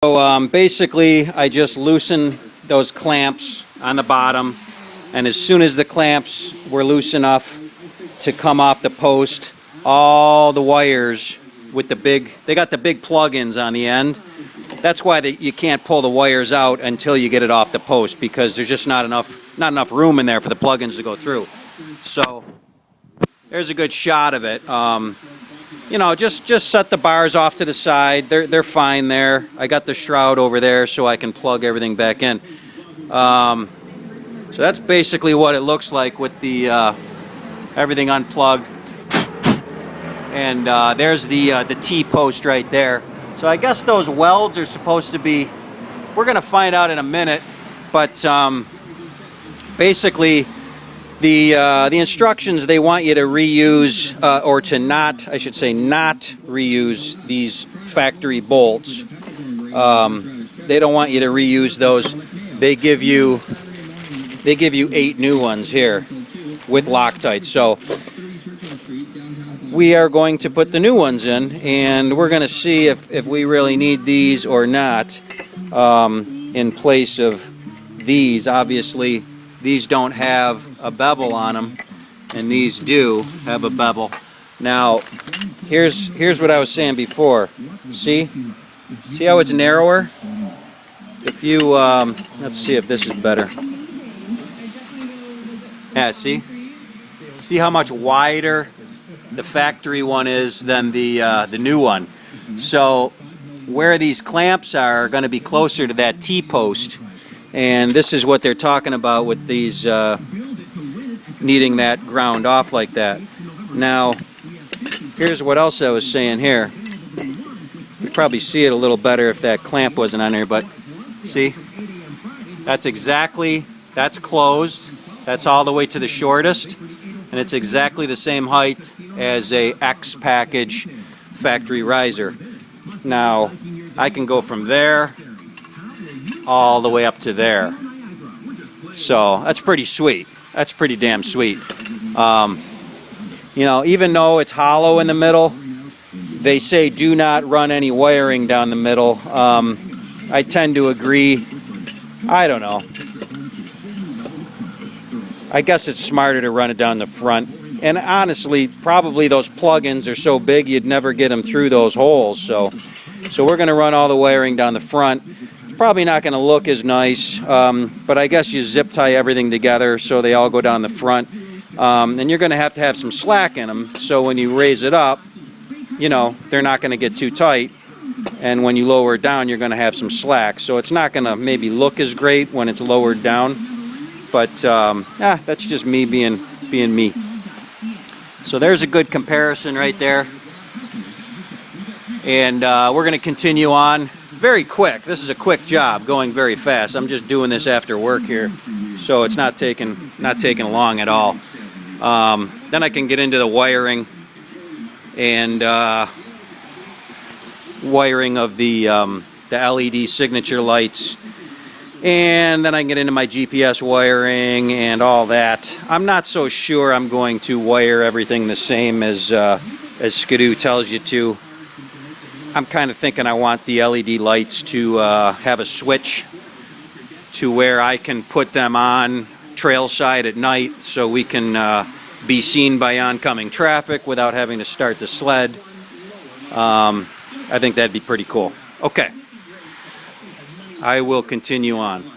So basically I just loosen those clamps on the bottom, and as soon as the clamps were loose enough to come off the post, all the wires with they got the big plug-ins on the end. That's why you can't pull the wires out until you get it off the post, because there's just not enough room in there for the plug-ins to go through. So there's a good shot of it. You know, just set the bars off to the side. They're fine there. I got the shroud over there so I can plug everything back in. So that's basically what it looks like with the everything unplugged. And there's the T-post right there. So I guess those welds are supposed to be, we're going to find out in a minute, but basically the instructions, they want you to reuse or to not, I should say not reuse these factory bolts. They don't want you to reuse those. They give you 8 new ones here with Loctite. So we are going to put the new ones in, and we're going to see if we really need these or not in place of these. Obviously, these don't have a bevel on them, and these do have a bevel. Now, here's what I was saying before. See how it's narrower? If you let's see if this is better. Yeah, see how much wider the factory one is than the new one. So where these clamps are going to be closer to that T-post, and this is what they're talking about with these needing that ground off like that. Now, here's what else I was saying here. You'd probably see it a little better if that clamp wasn't on there, but see? That's closed. That's all the way to the shortest, and it's exactly the same height as a X package factory riser. Now, I can go from there all the way up to there. So that's pretty sweet. That's pretty damn sweet. You know, even though it's hollow in the middle, they say do not run any wiring down the middle. I tend to agree. I don't know. I guess it's smarter to run it down the front. And honestly, probably those plug-ins are so big you'd never get them through those holes. So we're going to run all the wiring down the front. It's probably not going to look as nice, but I guess you zip tie everything together so they all go down the front. And you're going to have some slack in them, so when you raise it up, you know, they're not going to get too tight. And when you lower it down, you're going to have some slack. So it's not going to maybe look as great when it's lowered down. But that's just me being me. So there's a good comparison right there. And we're going to continue on. Very quick. This is a quick job, going very fast. I'm just doing this after work here, so it's not taking long at all. Then I can get into the wiring and wiring of the LED signature lights. And then I can get into my GPS wiring and all that. I'm not so sure I'm going to wire everything the same as Skidoo tells you to. I'm kind of thinking I want the LED lights to have a switch to where I can put them on trail side at night so we can be seen by oncoming traffic without having to start the sled. I think that'd be pretty cool. Okay. I will continue on.